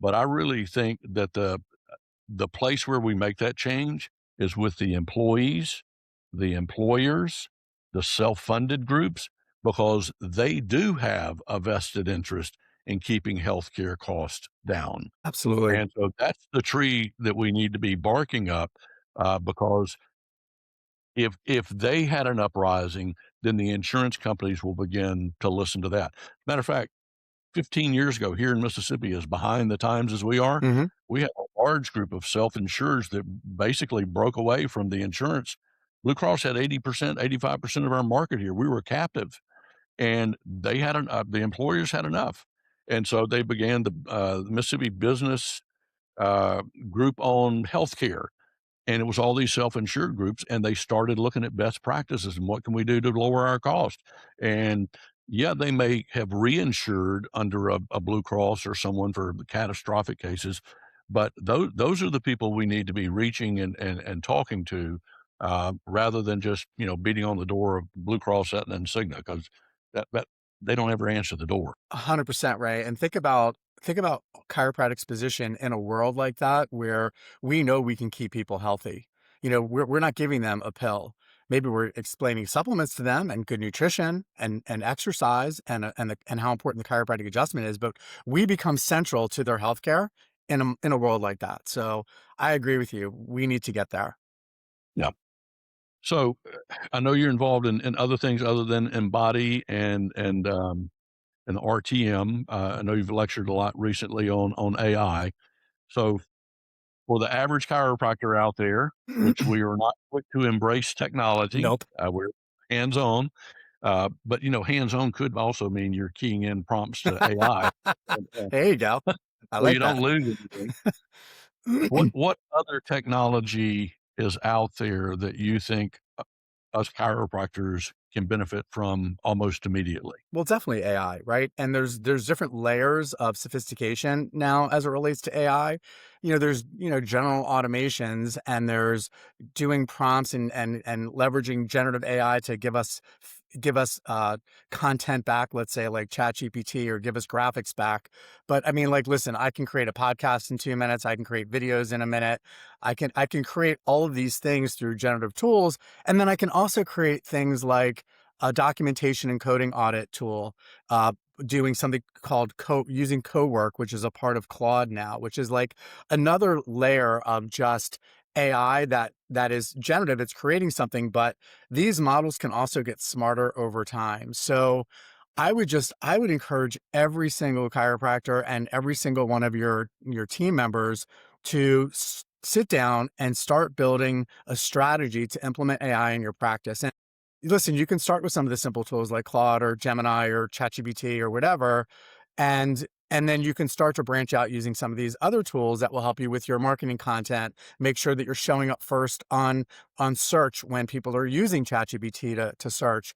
But I really think that the place where we make that change is with the employees, the employers, the self-funded groups, because they do have a vested interest in keeping healthcare costs down. absolutely. And so that's the tree that we need to be barking up, because if they had an uprising, then the insurance companies will begin to listen to that. Matter of fact, 15 years ago here in Mississippi, as behind the times as we are, Mhm. we had a large group of self-insurers that basically broke away from the insurance. Blue Cross had 80%, 85% of our market here. We were captive, and the employers had enough. And so they began the Mississippi Business uh, Group on Healthcare, and it was all these self-insured groups, and they started looking at best practices and what can we do to lower our cost. And yeah, they may have reinsured under a Blue Cross or someone for the catastrophic cases, but those are the people we need to be reaching and talking to, rather than just beating on the door of Blue Cross, Aetna, and Cigna because that they don't ever answer the door. 100% right. And think about chiropractic's position in a world like that where we know we can keep people healthy. We're not giving them a pill. Maybe we're explaining supplements to them and good nutrition and exercise and how important the chiropractic adjustment is, but we become central to their healthcare in a world like that. So I agree with you. We need to get there. Yeah. So I know you're involved in other things other than Embody and RTM. I know you've lectured a lot recently on AI. So for the average chiropractor out there, which we are not quick to embrace technology, Nope. we're hands on. But hands on could also mean you're keying in prompts to AI, and There you go. I so you like don't that. lose anything. What other technology is out there that you think us chiropractors can benefit from almost immediately? Well, definitely AI, right? And there's different layers of sophistication now as it relates to AI. There's general automations, and there's doing prompts and leveraging generative AI to give us content back, let's say like ChatGPT, or give us graphics back. But I mean, like, listen, I can create a podcast in 2 minutes. I can create videos in a minute. I can create all of these things through generative tools, and then I can also create things like a documentation and coding audit tool, uh, doing something called using Cowork, which is a part of Claude now, which is like another layer of just AI that is generative. It's creating something, but these models can also get smarter over time. So I would encourage every single chiropractor and every single one of your team members to sit down and start building a strategy to implement AI in your practice. And listen, you can start with some of the simple tools like Claude or Gemini or ChatGPT or whatever, and then you can start to branch out using some of these other tools that will help you with your marketing content. Make sure that you're showing up first on search when people are using ChatGPT to search.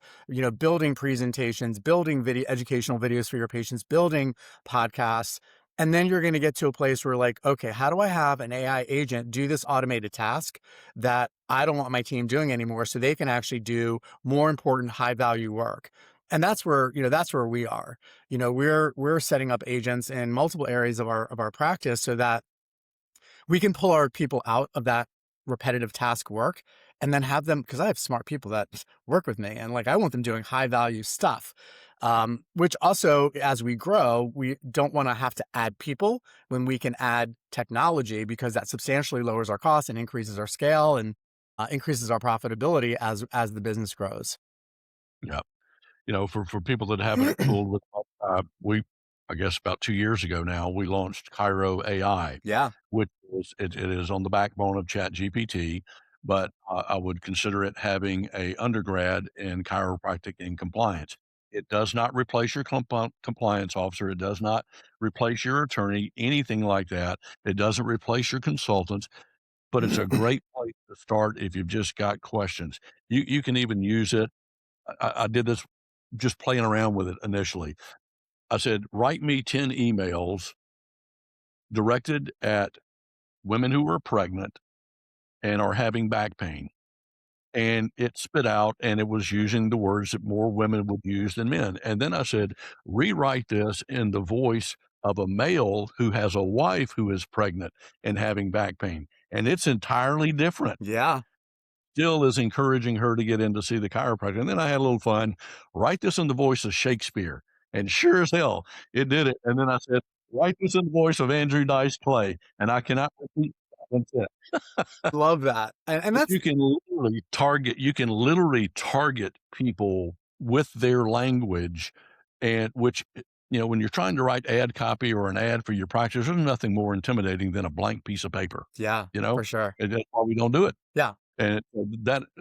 Building presentations, building educational videos for your patients, building podcasts. And then you're going to get to a place where, like, okay, how do I have an AI agent do this automated task that I don't want my team doing anymore, so they can actually do more important high value work? And that's where we are. We're setting up agents in multiple areas of our practice so that we can pull our people out of that repetitive task work, and then have them, because I have smart people that work with me, and like I want them doing high value stuff. Which also, as we grow, we don't want to have to add people when we can add technology, because that substantially lowers our costs and increases our scale and increases our profitability as the business grows. Yeah. For people that haven't fooled with, we I guess about 2 years ago now, we launched Cairo AI, Yeah. which it is on the backbone of ChatGPT, but I would consider it having a undergrad in chiropractic and compliance. It does not replace your compliance officer. It does not replace your attorney, anything like that. It doesn't replace your consultants, but it's a great place to start if you've just got questions. You can even use it. I did this just playing around with it initially. I said, "Write me 10 emails directed at women who are pregnant and are having back pain." And it spit out, and it was using the words that more women would use than men. And then I said, "Rewrite this in the voice of a male who has a wife who is pregnant and having back pain." And it's entirely different. Yeah. Still is encouraging her to get in to see the chiropractor. And then I had a little fun. Write this in the voice of Shakespeare. And sure as hell, it did it. And then I said, write this in the voice of Andrew Dice Clay. And I cannot repeat that. That's it. Love that. And But that's you can literally target people with their language, and which, when you're trying to write ad copy or an ad for your practice, there's nothing more intimidating than a blank piece of paper, yeah, you know? for sure. And that's why we don't do it. Yeah. And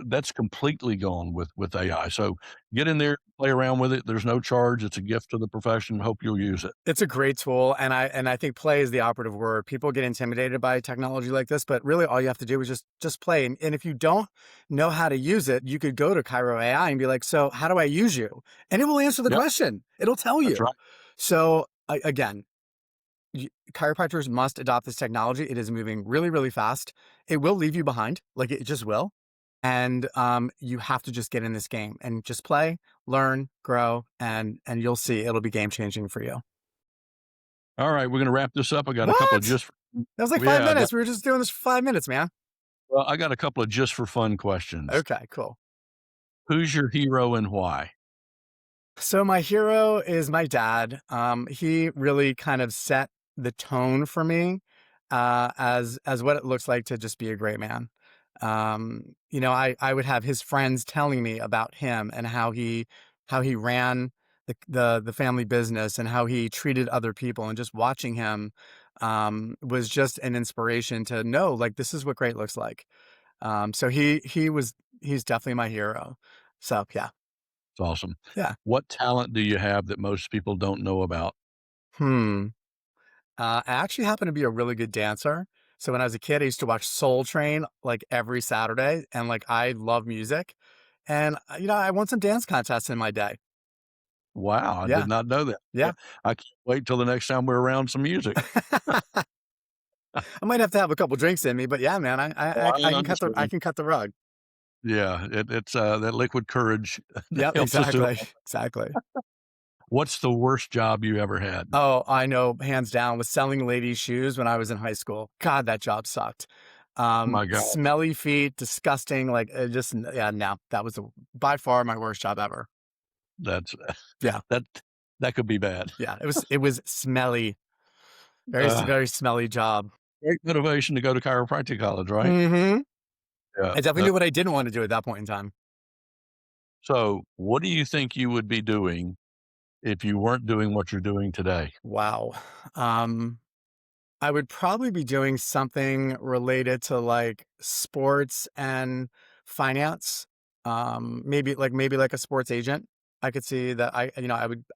that's completely gone with AI. So get in there, play around with it. There's no charge. It's a gift to the profession. Hope you'll use it. It's a great tool, and I think play is the operative word. People get intimidated by technology like this, but really all you have to do is just play. And if you don't know how to use it, you could go to Cairo AI and be like, "So, how do I use you?" And it will answer the Yep, question. It'll tell that's you. right. So, again, chiropractors must adopt this technology. It is moving really, really fast. It will leave you behind, like it just will. And you have to just get in this game and just play, learn, grow, and you'll see it'll be game changing for you. All right, we're gonna wrap this up. I got a couple of What? just That was like five yeah, I got minutes. We were just doing this for 5 minutes, man. Well, I got a couple of just for fun questions. Okay, cool. Who's your hero and why? So my hero is my dad. He really kind of set the tone for me as what it looks like to just be a great man. I would have his friends telling me about him and how he ran the family business and how he treated other people, and just watching him was just an inspiration to know, like, this is what great looks like. So he's definitely my hero. So yeah, It's awesome. yeah. What talent do you have that most people don't know about? Hmm. I actually happen to be a really good dancer. So when I was a kid, I used to watch Soul Train like every Saturday, and like I love music. And I won some dance contests in my day. Wow, I did Yeah, not know that. Yeah, yeah. I can't wait till the next time we're around some music. I might have to have a couple drinks in me, but yeah, man, Oh, I I can cut the I understand. can cut the rug. Yeah, it's, that liquid courage that Yep, helps us do exactly, all. exactly. What's the worst job you ever had? Oh, I know, hands down, was selling ladies' shoes when I was in high school. God, that job sucked. My god, Smelly feet, disgusting. Like, yeah, no, that was by far my worst job ever. that's Yeah. that that could be bad. Yeah, it was smelly, very Uh, very smelly job. Great motivation to go to chiropractic college, right? Mhm. Yeah, I definitely knew what I didn't wanna do at that point in time. so, what do you think you would be doing if you weren't doing what you're doing today? Wow. Um, I would probably be doing something related to, like, sports and finance. Maybe like a sports agent. I could see that I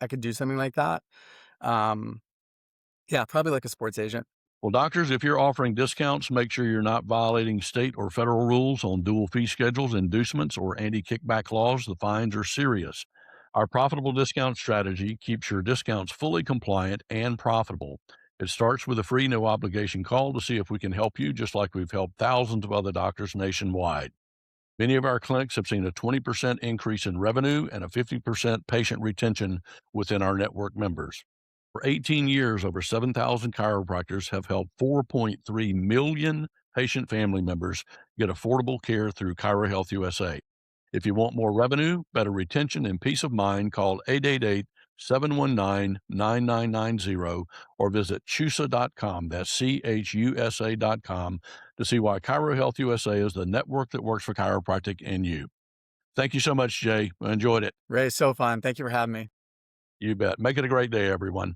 could do something like that. Um, yeah, probably like a sports agent. Well, doctors, if you're offering discounts, make sure you're not violating state or federal rules on dual fee schedules, inducements, or anti kickback laws. The fines are serious. Our profitable discount strategy keeps your discounts fully compliant and profitable. It starts with a free, no obligation call to see if we can help you, just like we've helped thousands of other doctors nationwide. Many of our clinics have seen a 20% increase in revenue and a 50% patient retention within our network members. For 18 years, over 7,000 chiropractors have helped 4.3 million patient family members get affordable care through ChiroHealth USA. If you want more revenue, better retention, and peace of mind, call 888-719-9990 or visit CHUSA.com. That's CHUSA.com to see why ChiroHealth USA is the network that works for chiropractic and you. Thank you so much, Jay. I enjoyed it. Ray, so fun. Thank you for having me. You bet. Make it a great day, everyone.